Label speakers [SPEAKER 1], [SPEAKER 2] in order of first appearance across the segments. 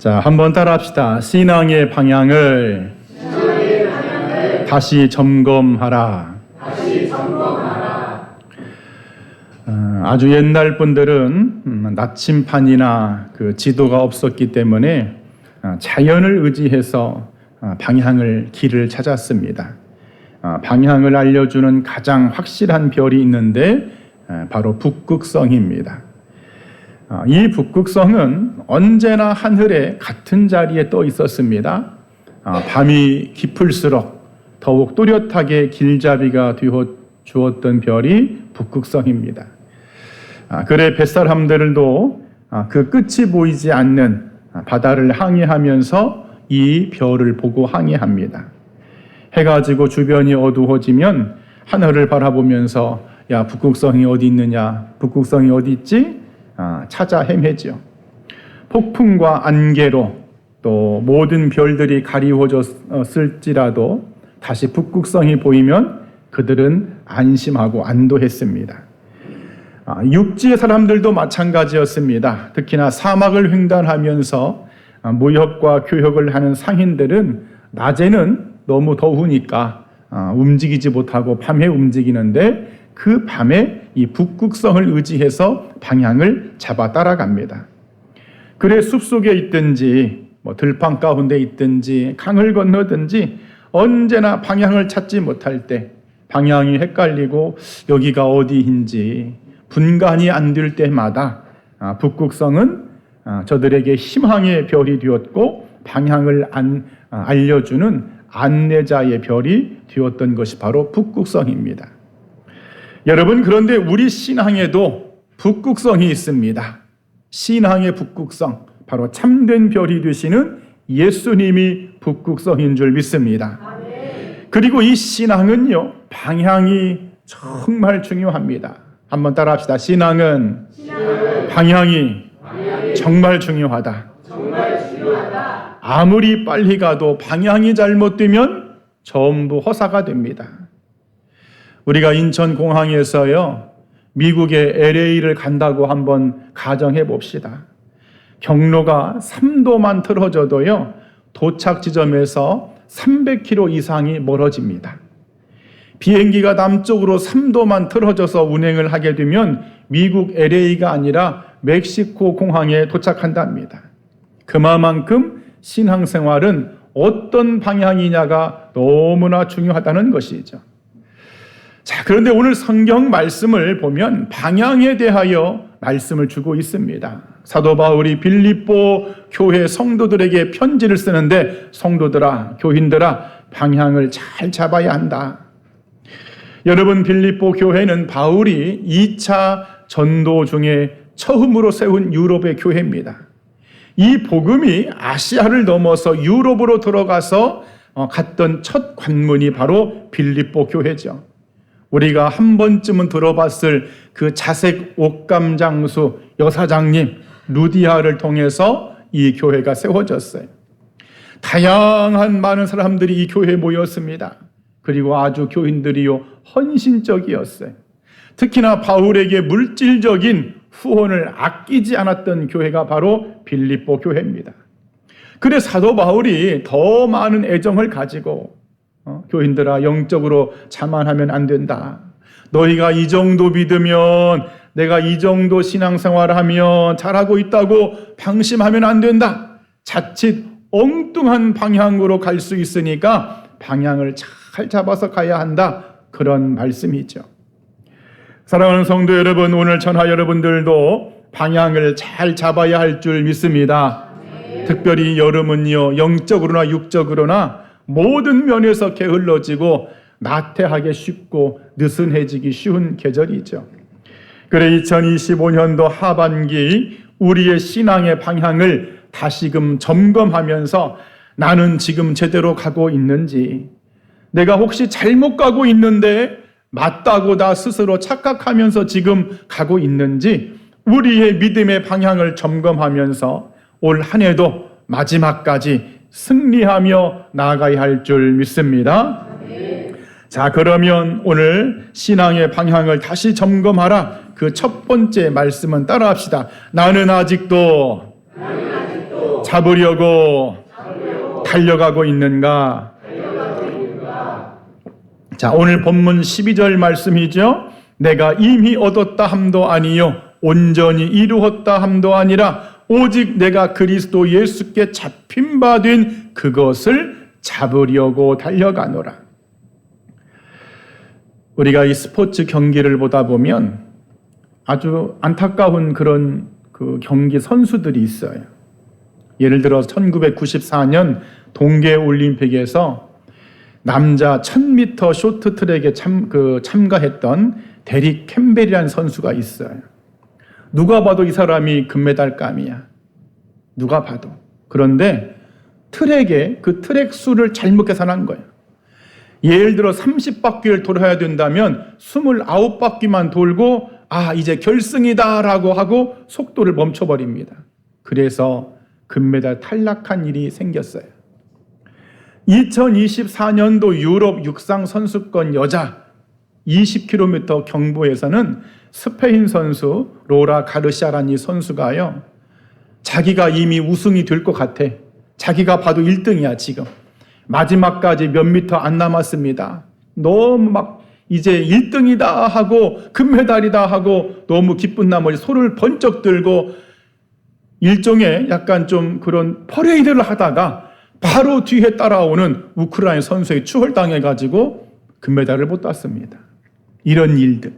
[SPEAKER 1] 자, 한번 따라합시다. 신앙의 방향을 다시 점검하라. 아주 옛날 분들은 나침판이나 그 지도가 없었기 때문에 자연을 의지해서 방향을, 길을 찾았습니다. 방향을 알려주는 가장 확실한 별이 있는데 바로 북극성입니다. 이 북극성은 언제나 하늘에 같은 자리에 떠 있었습니다. 밤이 깊을수록 더욱 또렷하게 길잡이가 되어 주었던 별이 북극성입니다. 그래 뱃사람들도 그 끝이 보이지 않는 바다를 항해하면서 이 별을 보고 항해합니다. 해가 지고 주변이 어두워지면 하늘을 바라보면서 야, 북극성이 어디 있느냐, 북극성이 어디 있지? 찾아 헤매죠. 폭풍과 안개로 또 모든 별들이 가리워졌을지라도 다시 북극성이 보이면 그들은 안심하고 안도했습니다. 육지의 사람들도 마찬가지였습니다. 특히나 사막을 횡단하면서 무역과 교역을 하는 상인들은 낮에는 너무 더우니까 움직이지 못하고 밤에 움직이는데 그 밤에 이 북극성을 의지해서 방향을 잡아 따라갑니다. 그래 숲속에 있든지 들판 가운데 있든지 강을 건너든지 언제나 방향을 찾지 못할 때, 방향이 헷갈리고 여기가 어디인지 분간이 안 될 때마다 북극성은 저들에게 희망의 별이 되었고 방향을 알려주는 안내자의 별이 되었던 것이 바로 북극성입니다. 여러분, 그런데 우리 신앙에도 북극성이 있습니다. 신앙의 북극성, 바로 참된 별이 되시는 예수님이 북극성인 줄 믿습니다. 그리고 이 신앙은요, 방향이 정말 중요합니다. 한번 따라합시다. 신앙은 방향이 정말 중요하다. 아무리 빨리 가도 방향이 잘못되면 전부 허사가 됩니다. 우리가 인천공항에서요, 미국의 LA를 간다고 한번 가정해 봅시다. 경로가 3도만 틀어져도요, 도착 지점에서 300km 이상이 멀어집니다. 비행기가 남쪽으로 3도만 틀어져서 운행을 하게 되면 미국 LA가 아니라 멕시코 공항에 도착한답니다. 그만큼 신앙생활은 어떤 방향이냐가 너무나 중요하다는 것이죠. 자, 그런데 오늘 성경 말씀을 보면 방향에 대하여 말씀을 주고 있습니다. 사도 바울이 빌립보 교회 성도들에게 편지를 쓰는데, 성도들아, 교인들아, 방향을 잘 잡아야 한다. 여러분, 빌립보 교회는 바울이 2차 전도 중에 처음으로 세운 유럽의 교회입니다. 이 복음이 아시아를 넘어서 유럽으로 들어가서 갔던 첫 관문이 바로 빌립보 교회죠. 우리가 한 번쯤은 들어봤을 그 자색 옷감 장수 여사장님 루디아를 통해서 이 교회가 세워졌어요. 다양한 많은 사람들이 이 교회에 모였습니다. 그리고 아주 교인들이요, 헌신적이었어요. 특히나 바울에게 물질적인 후원을 아끼지 않았던 교회가 바로 빌립보 교회입니다. 그래 사도 바울이 더 많은 애정을 가지고 교인들아, 영적으로 자만하면 안 된다. 너희가 이 정도 믿으면, 내가 이 정도 신앙생활을 하면 잘하고 있다고 방심하면 안 된다. 자칫 엉뚱한 방향으로 갈 수 있으니까 방향을 잘 잡아서 가야 한다. 그런 말씀이죠. 사랑하는 성도 여러분, 오늘 전하 여러분들도 방향을 잘 잡아야 할 줄 믿습니다. 특별히 여름은요, 영적으로나 육적으로나 모든 면에서 게을러지고 나태하기 쉽고 느슨해지기 쉬운 계절이죠. 그래 2025년도 하반기 우리의 신앙의 방향을 다시금 점검하면서 나는 지금 제대로 가고 있는지, 내가 혹시 잘못 가고 있는데 맞다고 나 스스로 착각하면서 지금 가고 있는지 우리의 믿음의 방향을 점검하면서 올 한 해도 마지막까지 승리하며 나아가야 할 줄 믿습니다. 자, 그러면 오늘 신앙의 방향을 다시 점검하라. 그 첫 번째 말씀은 따라합시다. 나는 아직도 잡으려고 달려가고 있는가? 자, 오늘 본문 12절 말씀이죠. 내가 이미 얻었다 함도 아니요 온전히 이루었다 함도 아니라 오직 내가 그리스도 예수께 잡힌 바 된 그것을 잡으려고 달려가노라. 우리가 이 스포츠 경기를 보다 보면 아주 안타까운 그런 그 경기 선수들이 있어요. 예를 들어 1994년 동계올림픽에서 남자 1000m 쇼트트랙에 참가했던 데릭 캠벨이라는 선수가 있어요. 누가 봐도 이 사람이 금메달감이야. 누가 봐도. 그런데 트랙에 그 트랙 수를 잘못 계산한 거예요. 예를 들어 30바퀴를 돌아야 된다면 29바퀴만 돌고 이제 결승이다 라고 하고 속도를 멈춰버립니다. 그래서 금메달 탈락한 일이 생겼어요. 2024년도 유럽 육상 선수권 여자 20km 경보에서는 스페인 선수 로라 가르시아라는 이 선수가요, 자기가 이미 우승이 될 것 같아. 자기가 봐도 1등이야 지금. 마지막까지 몇 미터 안 남았습니다. 너무 막 이제 1등이다 하고 금메달이다 하고 너무 기쁜 나머지 손을 번쩍 들고 일종의 약간 좀 그런 퍼레이드를 하다가 바로 뒤에 따라오는 우크라이나 선수에 추월당해가지고 금메달을 못 땄습니다. 이런 일들.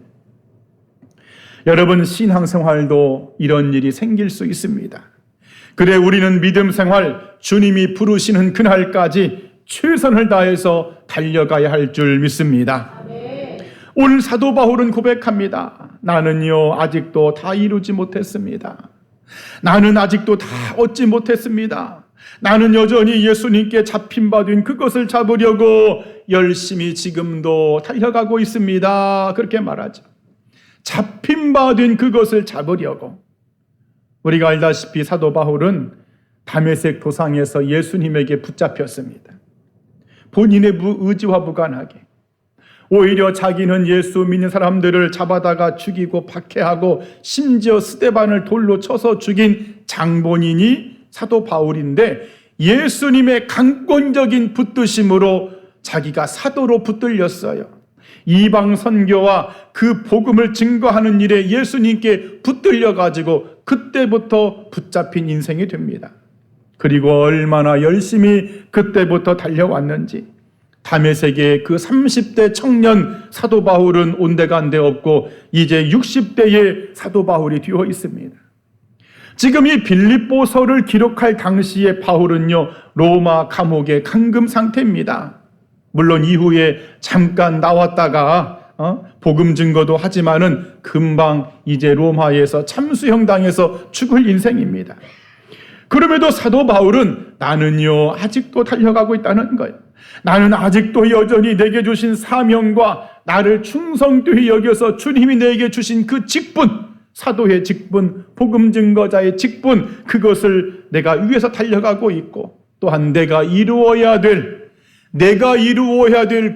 [SPEAKER 1] 여러분, 신앙생활도 이런 일이 생길 수 있습니다. 그래, 우리는 믿음 생활, 주님이 부르시는 그날까지 최선을 다해서 달려가야 할 줄 믿습니다. 오늘 사도 바울은 고백합니다. 나는요 아직도 다 이루지 못했습니다. 나는 아직도 다 얻지 못했습니다. 나는 여전히 예수님께 잡힌 바 된 그것을 잡으려고 열심히 지금도 달려가고 있습니다. 그렇게 말하죠. 잡힌 바 된 그것을 잡으려고. 우리가 알다시피 사도 바울은 다메섹 도상에서 예수님에게 붙잡혔습니다. 본인의 의지와 무관하게. 오히려 자기는 예수 믿는 사람들을 잡아다가 죽이고 박해하고 심지어 스데반을 돌로 쳐서 죽인 장본인이 사도 바울인데, 예수님의 강권적인 붙드심으로 자기가 사도로 붙들렸어요. 이방 선교와 그 복음을 증거하는 일에 예수님께 붙들려가지고 그때부터 붙잡힌 인생이 됩니다. 그리고 얼마나 열심히 그때부터 달려왔는지. 다메섹의 그 30대 청년 사도 바울은 온데간데 없고 이제 60대의 사도 바울이 되어 있습니다. 지금 이 빌립보서를 기록할 당시에 바울은요 로마 감옥의 감금 상태입니다. 물론 이후에 잠깐 나왔다가 복음 증거도 하지만은 금방 이제 로마에서 참수형 당해서 죽을 인생입니다. 그럼에도 사도 바울은 나는요 아직도 달려가고 있다는 거예요. 나는 아직도 여전히 내게 주신 사명과 나를 충성되이 여겨서 주님이 내게 주신 그 직분, 사도의 직분, 복음 증거자의 직분, 그것을 내가 위해서 달려가고 있고, 또한 내가 이루어야 될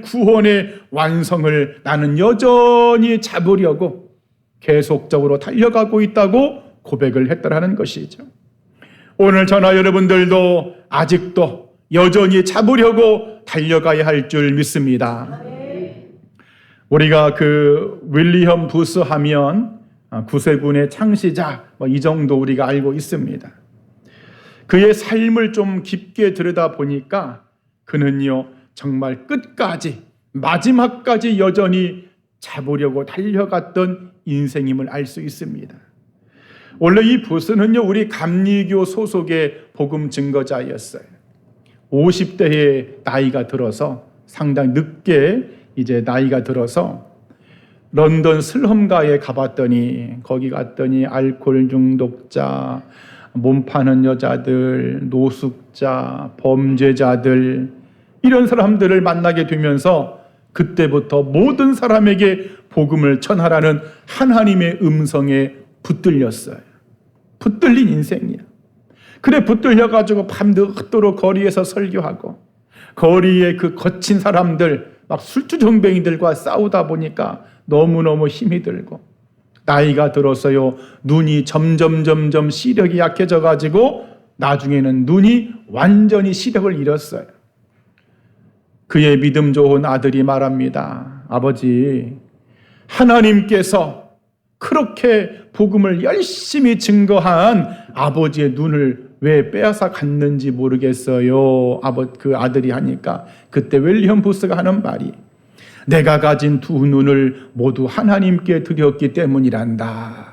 [SPEAKER 1] 구원의 완성을 나는 여전히 잡으려고 계속적으로 달려가고 있다고 고백을 했더라는 것이죠. 오늘 저나 여러분들도 아직도 여전히 잡으려고 달려가야 할 줄 믿습니다. 우리가 그 윌리엄 부스 하면 구세군의 창시자 이 정도 우리가 알고 있습니다. 그의 삶을 좀 깊게 들여다 보니까 그는요 정말 끝까지 마지막까지 여전히 잡으려고 달려갔던 인생임을 알 수 있습니다. 원래 이 부스는요 우리 감리교 소속의 복음 증거자였어요. 50대의 나이가 들어서 상당히 늦게 이제 나이가 들어서 런던 슬럼가에 가봤더니 거기 갔더니 알코올 중독자, 몸 파는 여자들, 노숙자, 범죄자들 이런 사람들을 만나게 되면서 그때부터 모든 사람에게 복음을 전하라는 하나님의 음성에 붙들렸어요. 붙들린 인생이야. 그래 붙들려가지고 밤늦도록 거리에서 설교하고 거리에 그 거친 사람들 막 술주정뱅이들과 싸우다 보니까 너무너무 힘이 들고 나이가 들어서요 눈이 점점 시력이 약해져가지고 나중에는 눈이 완전히 시력을 잃었어요. 그의 믿음 좋은 아들이 말합니다. 아버지, 하나님께서 그렇게 복음을 열심히 증거한 아버지의 눈을 왜 빼앗아 갔는지 모르겠어요. 그 아들이 하니까 그때 윌리엄 부스가 하는 말이, 내가 가진 두 눈을 모두 하나님께 드렸기 때문이란다.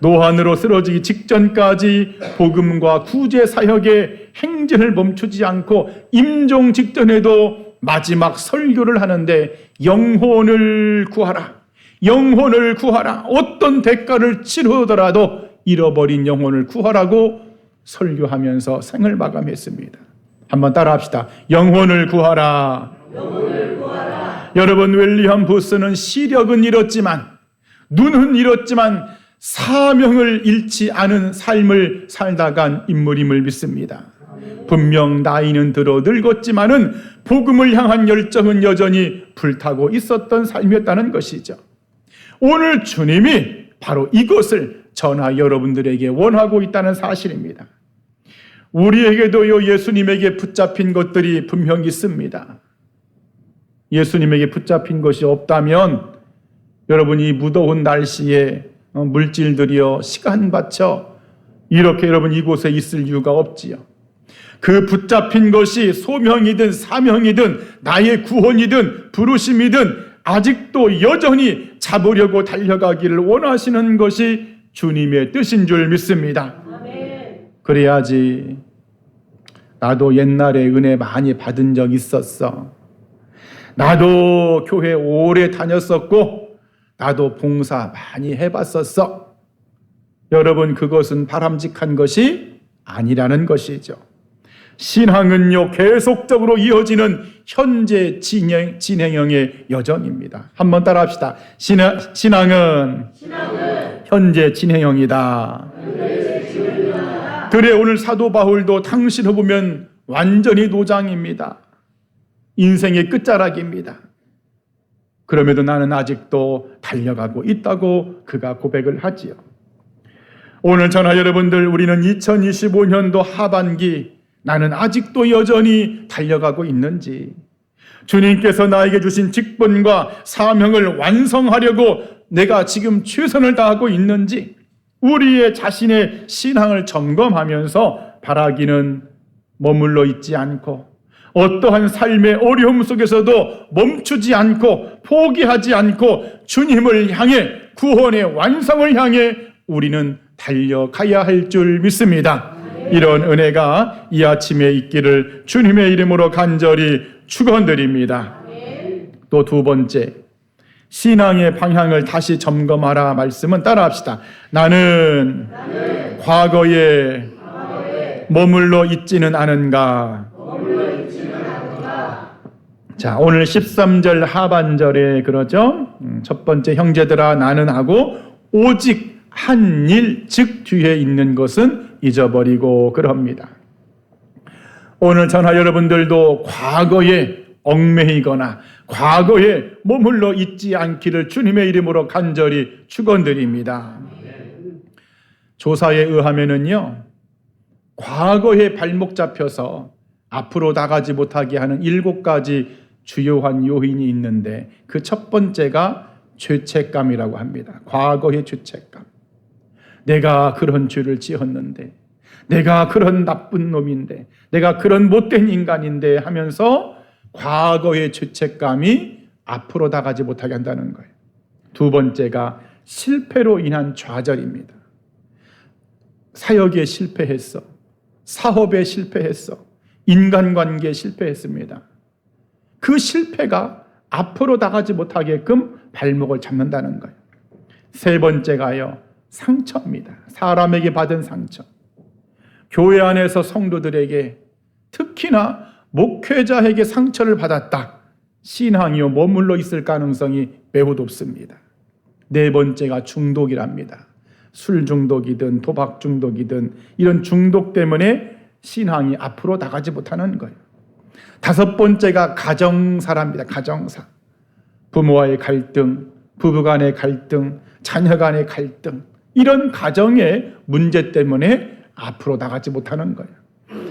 [SPEAKER 1] 노안으로 쓰러지기 직전까지 복음과 구제 사역의 행진을 멈추지 않고 임종 직전에도 마지막 설교를 하는데 영혼을 구하라, 영혼을 구하라, 어떤 대가를 치르더라도 잃어버린 영혼을 구하라고 설교하면서 생을 마감했습니다. 한번 따라합시다. 영혼을 구하라. 영혼을 구하라. 여러분, 윌리엄 부스는 시력은 잃었지만, 눈은 잃었지만 사명을 잃지 않은 삶을 살다 간 인물임을 믿습니다. 분명 나이는 들어 늙었지만은 복음을 향한 열정은 여전히 불타고 있었던 삶이었다는 것이죠. 오늘 주님이 바로 이것을 저나 여러분들에게 원하고 있다는 사실입니다. 우리에게도요, 예수님에게 붙잡힌 것들이 분명히 있습니다. 예수님에게 붙잡힌 것이 없다면 여러분이 무더운 날씨에 물질들이여 시간 바쳐 이렇게 여러분 이곳에 있을 이유가 없지요. 그 붙잡힌 것이 소명이든 사명이든 나의 구원이든 부르심이든 아직도 여전히 잡으려고 달려가기를 원하시는 것이 주님의 뜻인 줄 믿습니다. 그래야지 나도 옛날에 은혜 많이 받은 적 있었어. 나도 교회 오래 다녔었고 나도 봉사 많이 해봤었어. 여러분, 그것은 바람직한 것이 아니라는 것이죠. 신앙은요, 계속적으로 이어지는 현재 진행형의 여정입니다. 한번 따라합시다. 신앙은 현재 진행형이다. 그래, 오늘 사도 바울도 당신을 보면 완전히 노장입니다. 인생의 끝자락입니다. 그럼에도 나는 아직도 달려가고 있다고 그가 고백을 하지요. 오늘 저나 여러분들, 우리는 2025년도 하반기 나는 아직도 여전히 달려가고 있는지, 주님께서 나에게 주신 직분과 사명을 완성하려고 내가 지금 최선을 다하고 있는지, 우리의 자신의 신앙을 점검하면서 바라기는 머물러 있지 않고 어떠한 삶의 어려움 속에서도 멈추지 않고 포기하지 않고 주님을 향해, 구원의 완성을 향해 우리는 달려가야 할 줄 믿습니다. 이런 은혜가 이 아침에 있기를 주님의 이름으로 간절히 축원드립니다. 또 두 번째, 신앙의 방향을 다시 점검하라 말씀은 따라합시다. 나는 과거에 머물러 있지는 않은가. 자, 오늘 13절 하반절에 그러죠. 첫 번째, 형제들아 나는 하고 오직 한 일, 즉 뒤에 있는 것은 잊어버리고 그럽니다. 오늘 저나 여러분들도 과거에 얽매이거나 과거에 머물러 있지 않기를 주님의 이름으로 간절히 축원드립니다. 조사에 의하면은요, 과거에 발목 잡혀서 앞으로 나가지 못하게 하는 7가지 주요한 요인이 있는데 그 첫 번째가 죄책감이라고 합니다. 과거의 죄책감. 내가 그런 죄를 지었는데, 내가 그런 나쁜 놈인데, 내가 그런 못된 인간인데 하면서 과거의 죄책감이 앞으로 나가지 못하게 한다는 거예요. 두 번째가 실패로 인한 좌절입니다. 사역에 실패했어. 사업에 실패했어. 인간관계에 실패했습니다. 그 실패가 앞으로 나가지 못하게끔 발목을 잡는다는 거예요. 세 번째가요, 상처입니다. 사람에게 받은 상처. 교회 안에서 성도들에게, 특히나 목회자에게 상처를 받았다. 신앙이요, 머물러 있을 가능성이 매우 높습니다. 네 번째가 중독이랍니다. 술 중독이든 도박 중독이든 이런 중독 때문에 신앙이 앞으로 나가지 못하는 거예요. 다섯 번째가 가정사랍니다. 가정사. 부모와의 갈등, 부부간의 갈등, 자녀간의 갈등, 이런 가정의 문제 때문에 앞으로 나가지 못하는 거예요.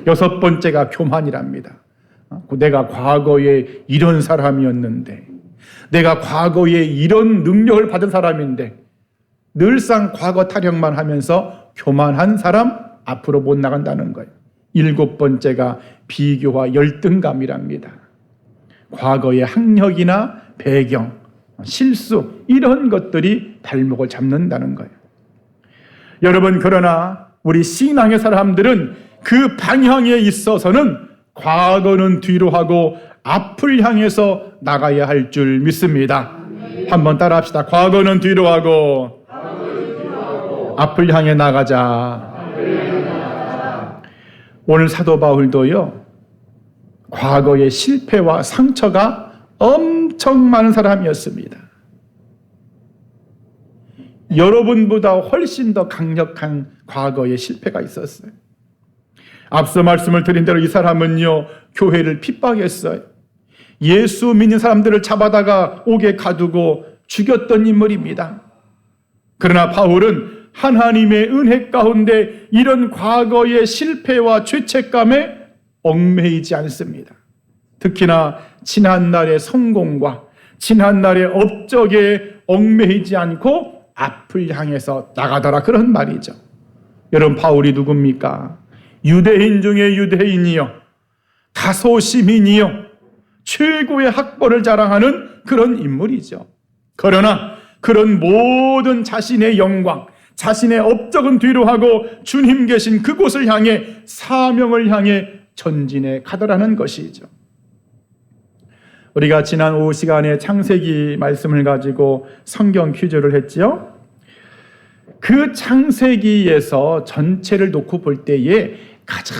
[SPEAKER 1] 여섯 번째가 교만이랍니다. 내가 과거에 이런 사람이었는데, 내가 과거에 이런 능력을 받은 사람인데, 늘상 과거 타령만 하면서 교만한 사람 앞으로 못 나간다는 거예요. 일곱 번째가 비교와 열등감이랍니다. 과거의 학력이나 배경, 실수 이런 것들이 발목을 잡는다는 거예요. 여러분, 그러나 우리 신앙의 사람들은 그 방향에 있어서는 과거는 뒤로 하고 앞을 향해서 나가야 할 줄 믿습니다. 한번 따라 합시다. 과거는 뒤로 하고 앞을 향해 나가자. 오늘 사도 바울도요, 과거의 실패와 상처가 엄청 많은 사람이었습니다. 여러분보다 훨씬 더 강력한 과거의 실패가 있었어요. 앞서 말씀을 드린 대로 이 사람은요, 교회를 핍박했어요. 예수 믿는 사람들을 잡아다가 옥에 가두고 죽였던 인물입니다. 그러나 바울은 하나님의 은혜 가운데 이런 과거의 실패와 죄책감에 얽매이지 않습니다. 특히나 지난날의 성공과 지난날의 업적에 얽매이지 않고 앞을 향해서 나가더라, 그런 말이죠. 여러분, 바울이 누굽니까? 유대인 중에 유대인이요, 다소 시민이요, 최고의 학벌을 자랑하는 그런 인물이죠. 그러나 그런 모든 자신의 영광, 자신의 업적은 뒤로 하고 주님 계신 그곳을 향해, 사명을 향해 전진해 가더라는 것이죠. 우리가 지난 오후 시간에 창세기 말씀을 가지고 성경 퀴즈를 했지요. 그 창세기에서 전체를 놓고 볼 때에 가장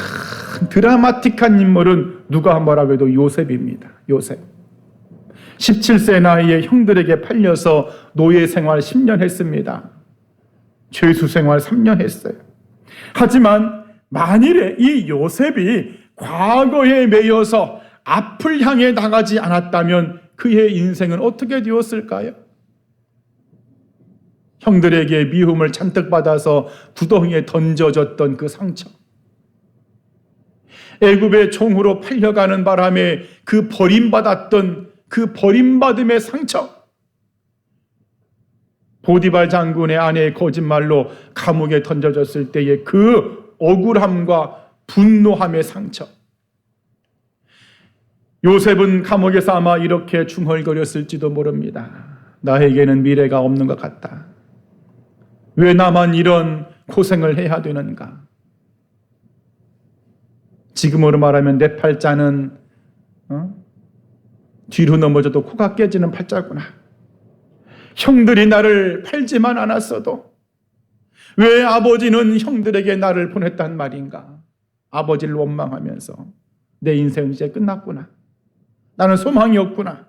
[SPEAKER 1] 드라마틱한 인물은 누가 뭐라고 해도 요셉입니다. 요셉. 17세 나이에 형들에게 팔려서 노예 생활 10년 했습니다. 죄수 생활 3년 했어요. 하지만 만일에 이 요셉이 과거에 매여서 앞을 향해 나가지 않았다면 그의 인생은 어떻게 되었을까요? 형들에게 미움을 잔뜩 받아서 구덩이에 던져졌던 그 상처, 애굽의 종으로 팔려가는 바람에 그 버림받았던 그 버림받음의 상처, 보디발 장군의 아내의 거짓말로 감옥에 던져졌을 때의 그 억울함과 분노함의 상처. 요셉은 감옥에서 아마 이렇게 중얼거렸을지도 모릅니다. 나에게는 미래가 없는 것 같다. 왜 나만 이런 고생을 해야 되는가? 지금으로 말하면 내 팔자는 뒤로 넘어져도 코가 깨지는 팔자구나. 형들이 나를 팔지만 않았어도 왜 아버지는 형들에게 나를 보냈단 말인가? 아버지를 원망하면서 내 인생은 이제 끝났구나. 나는 소망이 없구나.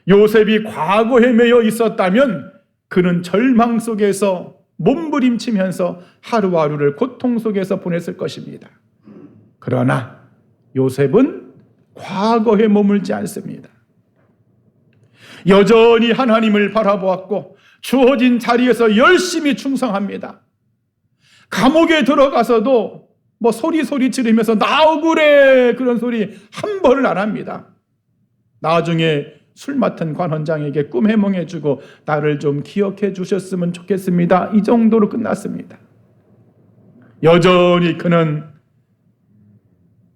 [SPEAKER 1] 요셉이 과거에 매여 있었다면 그는 절망 속에서 몸부림치면서 하루하루를 고통 속에서 보냈을 것입니다. 그러나 요셉은 과거에 머물지 않습니다. 여전히 하나님을 바라보았고 주어진 자리에서 열심히 충성합니다. 감옥에 들어가서도 소리 지르면서 나 억울해 그런 소리 한 번을 안 합니다. 나중에 술 맡은 관원장에게 꿈 해몽해주고 나를 좀 기억해 주셨으면 좋겠습니다. 이 정도로 끝났습니다. 여전히 그는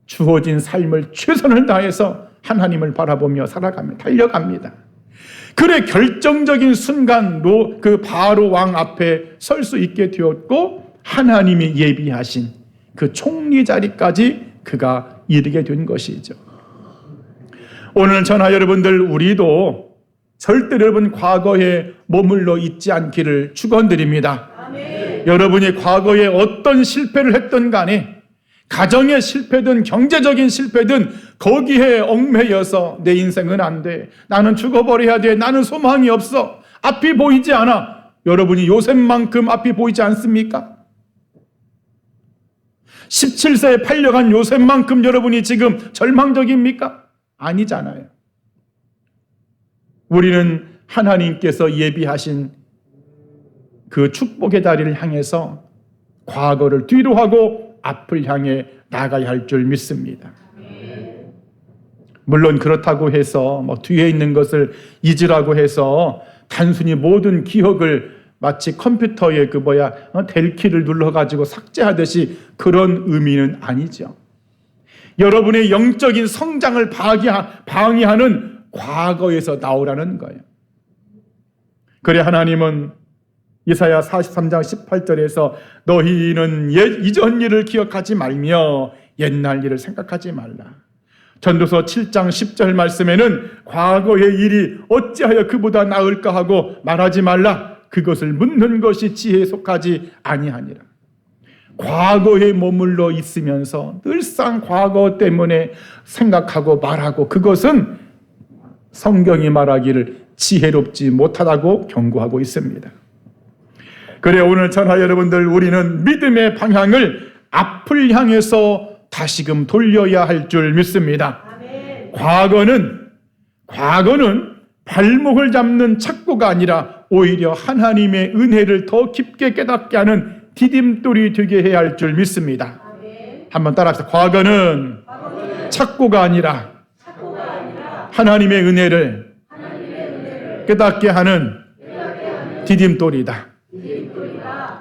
[SPEAKER 1] 주어진 삶을 최선을 다해서 하나님을 바라보며 살아갑니다. 달려갑니다. 그래 결정적인 순간 그 바로 왕 앞에 설 수 있게 되었고 하나님이 예비하신 그 총리 자리까지 그가 이르게 된 것이죠. 오늘 저나 여러분들 우리도 절대로 여러분 과거에 머물러 있지 않기를 축원드립니다. 아멘. 여러분이 과거에 어떤 실패를 했던 간에 가정의 실패든 경제적인 실패든 거기에 얽매여서 내 인생은 안 돼. 나는 죽어버려야 돼. 나는 소망이 없어. 앞이 보이지 않아. 여러분이 요셉만큼 앞이 보이지 않습니까? 17세에 팔려간 요셉만큼 여러분이 지금 절망적입니까? 아니잖아요. 우리는 하나님께서 예비하신 그 축복의 다리를 향해서 과거를 뒤로 하고 앞을 향해 나가야 할 줄 믿습니다. 물론 그렇다고 해서 뒤에 있는 것을 잊으라고 해서 단순히 모든 기억을 마치 컴퓨터에 델키를 눌러가지고 삭제하듯이 그런 의미는 아니죠. 여러분의 영적인 성장을 방해하는 과거에서 나오라는 거예요. 그래 하나님은 이사야 43장 18절에서 너희는 이전 일을 기억하지 말며 옛날 일을 생각하지 말라. 전도서 7장 10절 말씀에는 과거의 일이 어찌하여 그보다 나을까 하고 말하지 말라. 그것을 묻는 것이 지혜에 속하지 아니하니라. 과거에 머물러 있으면서 늘상 과거 때문에 생각하고 말하고 그것은 성경이 말하기를 지혜롭지 못하다고 경고하고 있습니다. 그래 오늘 전하 여러분들, 우리는 믿음의 방향을 앞을 향해서 다시금 돌려야 할 줄 믿습니다. 과거는 발목을 잡는 착고가 아니라 오히려 하나님의 은혜를 더 깊게 깨닫게 하는 디딤돌이 되게 해야 할 줄 믿습니다. 한번 따라합시다. 과거는 착고가 아니라 하나님의 은혜를 깨닫게 하는 디딤돌이다.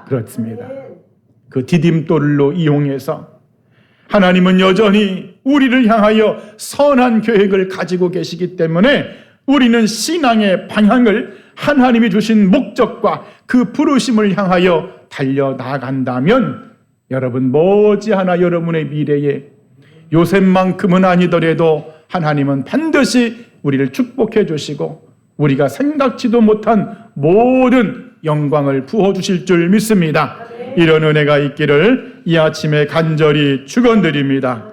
[SPEAKER 1] 그렇습니다. 그 디딤돌로 이용해서 하나님은 여전히 우리를 향하여 선한 계획을 가지고 계시기 때문에 우리는 신앙의 방향을 하나님이 주신 목적과 그 부르심을 향하여 달려나간다면 여러분 머지않아 여러분의 미래에 요셉만큼은 아니더라도 하나님은 반드시 우리를 축복해 주시고 우리가 생각지도 못한 모든 영광을 부어주실 줄 믿습니다. 이런 은혜가 있기를 이 아침에 간절히 축원드립니다.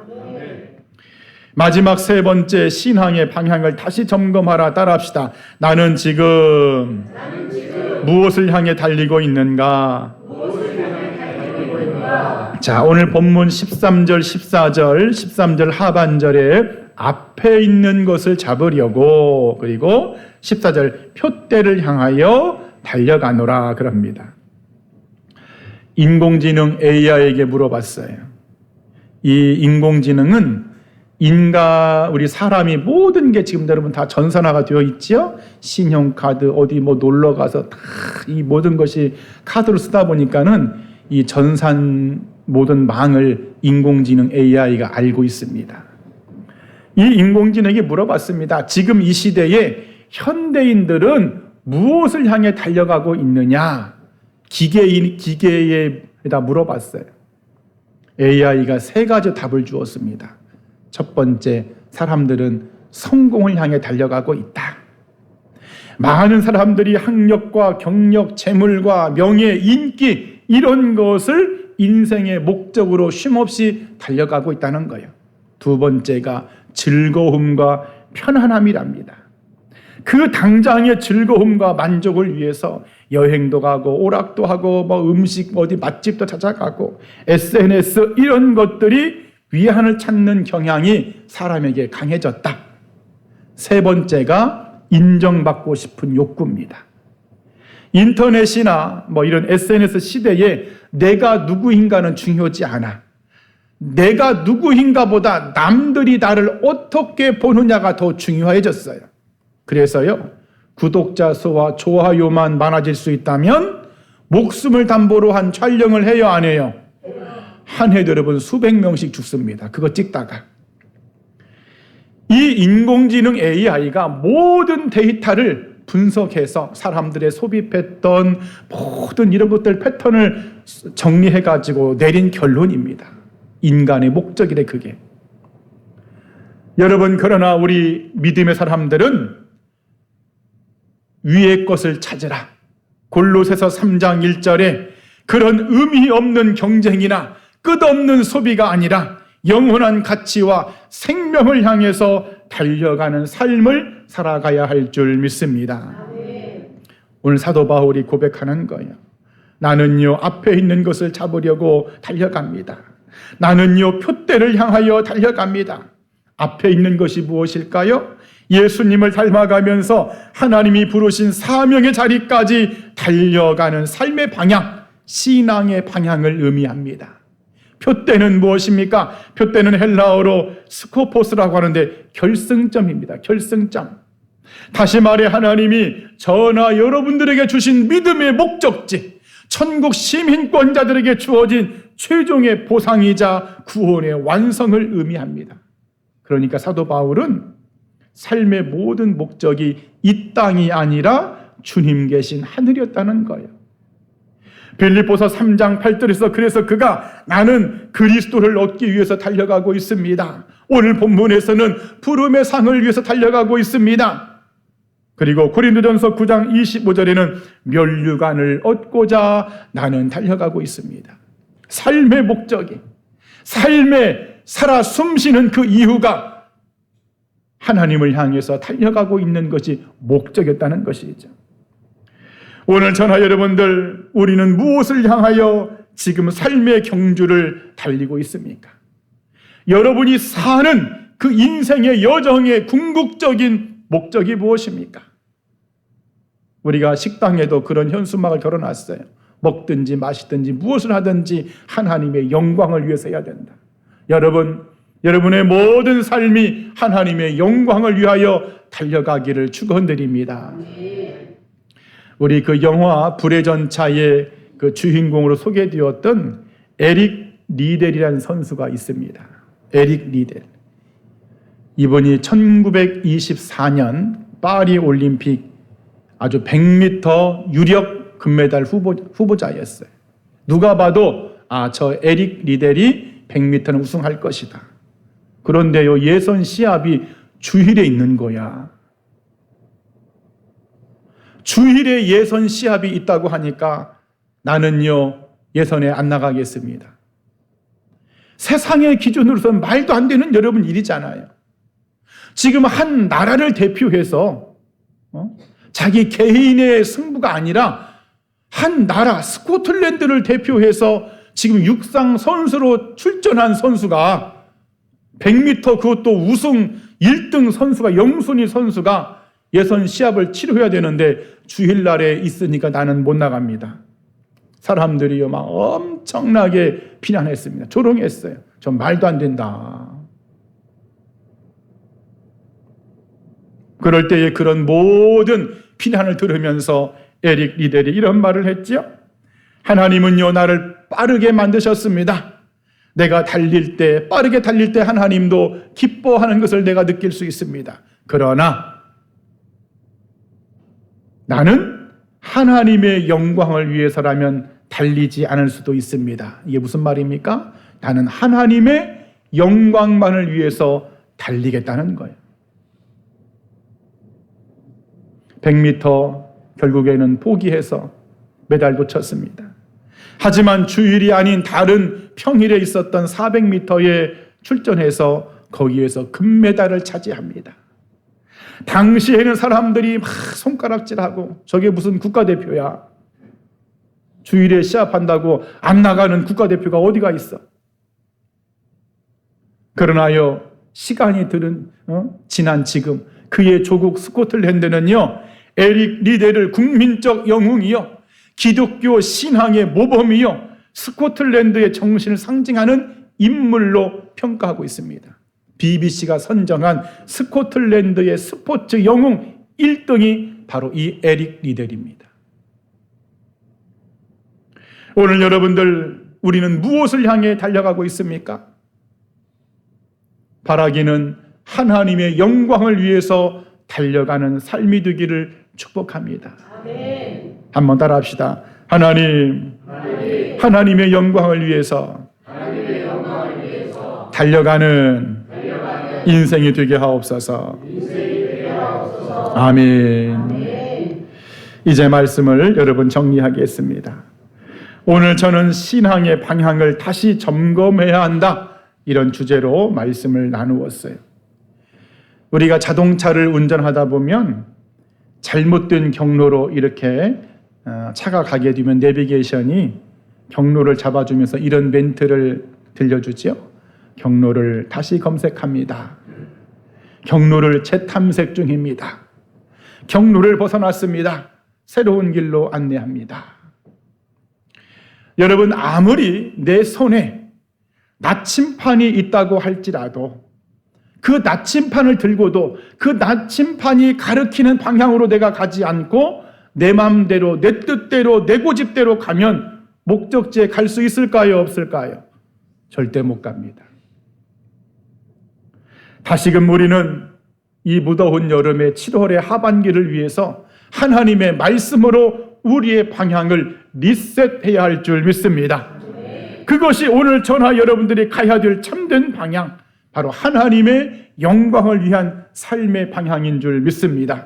[SPEAKER 1] 마지막 세 번째 신앙의 방향을 다시 점검하라. 따라합시다. 나는 지금 무엇을 향해 달리고 있는가? 자, 오늘 본문 13절, 13절 하반절에 앞에 있는 것을 잡으려고, 그리고 14절 표대를 향하여 달려가노라 그럽니다. 인공지능 AI에게 물어봤어요. 이 인공지능은 우리 사람이 모든 게 지금 여러분 다 전산화가 되어 있죠? 신용카드, 어디 놀러 가서 다 이 모든 것이 카드로 쓰다 보니까는 이 전산 모든 망을 인공지능 AI가 알고 있습니다. 이 인공지능이 물어봤습니다. 지금 이 시대에 현대인들은 무엇을 향해 달려가고 있느냐? 기계에다 물어봤어요. AI가 세 가지 답을 주었습니다. 첫 번째, 사람들은 성공을 향해 달려가고 있다. 많은 사람들이 학력과 경력, 재물과 명예, 인기 이런 것을 인생의 목적으로 쉼없이 달려가고 있다는 거예요. 두 번째가 즐거움과 편안함이랍니다. 그 당장의 즐거움과 만족을 위해서 여행도 가고 오락도 하고 음식 어디 맛집도 찾아가고 SNS 이런 것들이 위안을 찾는 경향이 사람에게 강해졌다. 세 번째가 인정받고 싶은 욕구입니다. 인터넷이나 이런 SNS 시대에 내가 누구인가는 중요하지 않아. 내가 누구인가보다 남들이 나를 어떻게 보느냐가 더 중요해졌어요. 그래서요, 구독자 수와 좋아요만 많아질 수 있다면 목숨을 담보로 한 촬영을 해요, 안 해요? 한 해도 여러분 수백 명씩 죽습니다. 그거 찍다가. 이 인공지능 AI가 모든 데이터를 분석해서 사람들의 소비했던 모든 이런 것들 패턴을 정리해가지고 내린 결론입니다. 인간의 목적이래 그게. 여러분, 그러나 우리 믿음의 사람들은 위의 것을 찾으라. 골로새서 3장 1절에 그런 의미 없는 경쟁이나 끝없는 소비가 아니라 영원한 가치와 생명을 향해서 달려가는 삶을 살아가야 할 줄 믿습니다. 오늘 사도 바울이 고백하는 거예요. 나는요 앞에 있는 것을 잡으려고 달려갑니다. 나는요 표대를 향하여 달려갑니다. 앞에 있는 것이 무엇일까요? 예수님을 닮아가면서 하나님이 부르신 사명의 자리까지 달려가는 삶의 방향, 신앙의 방향을 의미합니다. 표대는 무엇입니까? 표대는 헬라어로 스코포스라고 하는데 결승점입니다. 결승점. 다시 말해 하나님이 저나 여러분들에게 주신 믿음의 목적지, 천국 시민권자들에게 주어진 최종의 보상이자 구원의 완성을 의미합니다. 그러니까 사도 바울은 삶의 모든 목적이 이 땅이 아니라 주님 계신 하늘이었다는 거예요. 빌립보서 3장 8절에서 그래서 그가 나는 그리스도를 얻기 위해서 달려가고 있습니다. 오늘 본문에서는 부름의 상을 위해서 달려가고 있습니다. 그리고 고린도전서 9장 25절에는 면류관을 얻고자 나는 달려가고 있습니다. 삶의 목적이, 삶에 살아 숨쉬는 그 이유가 하나님을 향해서 달려가고 있는 것이 목적이었다는 것이죠. 오늘 저나 여러분들, 우리는 무엇을 향하여 지금 삶의 경주를 달리고 있습니까? 여러분이 사는 그 인생의 여정의 궁극적인 목적이 무엇입니까? 우리가 식당에도 그런 현수막을 걸어놨어요. 먹든지 마시든지 무엇을 하든지 하나님의 영광을 위해서 해야 된다. 여러분의 모든 삶이 하나님의 영광을 위하여 달려가기를 축원드립니다. 우리 그 영화 불의 전차의 그 주인공으로 소개되었던 에릭 리델이라는 선수가 있습니다. 에릭 리델. 이분이 1924년 파리 올림픽 아주 100m 유력 금메달 후보자였어요. 누가 봐도 저 에릭 리델이 100m는 우승할 것이다. 그런데요, 예선 시합이 주일에 있는 거야. 주일에 예선 시합이 있다고 하니까 나는요, 예선에 안 나가겠습니다. 세상의 기준으로서는 말도 안 되는 여러분 일이잖아요. 지금 한 나라를 대표해서 자기 개인의 승부가 아니라 한 나라 스코틀랜드를 대표해서 지금 육상 선수로 출전한 선수가 100m 그것도 우승 1등 선수가 영순위 선수가 예선 시합을 치러야 되는데 주일날에 있으니까 나는 못 나갑니다. 사람들이요 막 엄청나게 비난했습니다. 조롱했어요. 전 말도 안 된다. 그럴 때에 그런 모든 비난을 들으면서 에릭 리델이 이런 말을 했죠. 하나님은요 나를 빠르게 만드셨습니다. 내가 빠르게 달릴 때 하나님도 기뻐하는 것을 내가 느낄 수 있습니다. 그러나 나는 하나님의 영광을 위해서라면 달리지 않을 수도 있습니다. 이게 무슨 말입니까? 나는 하나님의 영광만을 위해서 달리겠다는 거예요. 100m 결국에는 포기해서 메달 놓쳤습니다. 하지만 주일이 아닌 다른 평일에 있었던 400m에 출전해서 거기에서 금메달을 차지합니다. 당시에는 사람들이 막 손가락질하고 저게 무슨 국가대표야. 주일에 시합한다고 안 나가는 국가대표가 어디가 있어. 그러나요 시간이 지난 지금 그의 조국 스코틀랜드는요 에릭 리델을 국민적 영웅이요 기독교 신앙의 모범이요 스코틀랜드의 정신을 상징하는 인물로 평가하고 있습니다. BBC가 선정한 스코틀랜드의 스포츠 영웅 1등이 바로 이 에릭 리델입니다. 오늘 여러분들, 우리는 무엇을 향해 달려가고 있습니까? 바라기는 하나님의 영광을 위해서 달려가는 삶이 되기를 축복합니다. 아멘. 한번 따라합시다. 하나님의 영광을 위해서 달려가는 인생이 되게 하옵소서. 아멘. 이제 말씀을 여러분 정리하겠습니다. 오늘 저는 신앙의 방향을 다시 점검해야 한다, 이런 주제로 말씀을 나누었어요. 우리가 자동차를 운전하다 보면 잘못된 경로로 이렇게 차가 가게 되면 내비게이션이 경로를 잡아주면서 이런 멘트를 들려주죠. 경로를 다시 검색합니다. 경로를 재탐색 중입니다. 경로를 벗어났습니다. 새로운 길로 안내합니다. 여러분, 아무리 내 손에 나침판이 있다고 할지라도 그 나침판을 들고도 그 나침판이 가리키는 방향으로 내가 가지 않고 내 마음대로, 내 뜻대로, 내 고집대로 가면 목적지에 갈 수 있을까요? 없을까요? 절대 못 갑니다. 다시금 우리는 이 무더운 여름의 7월의 하반기를 위해서 하나님의 말씀으로 우리의 방향을 리셋해야 할 줄 믿습니다. 그것이 오늘 저나 여러분들이 가야 될 참된 방향, 바로 하나님의 영광을 위한 삶의 방향인 줄 믿습니다.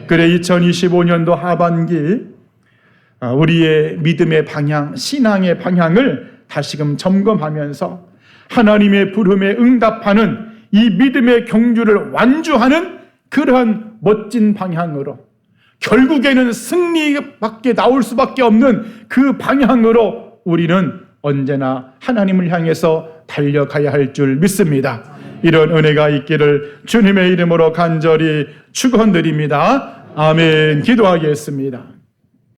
[SPEAKER 1] 그래 2025년도 하반기 우리의 믿음의 방향, 신앙의 방향을 다시금 점검하면서 하나님의 부름에 응답하는 이 믿음의 경주를 완주하는 그러한 멋진 방향으로, 결국에는 승리밖에 나올 수밖에 없는 그 방향으로 우리는 언제나 하나님을 향해서 달려가야 할 줄 믿습니다. 이런 은혜가 있기를 주님의 이름으로 간절히 축원드립니다. 아멘. 기도하겠습니다.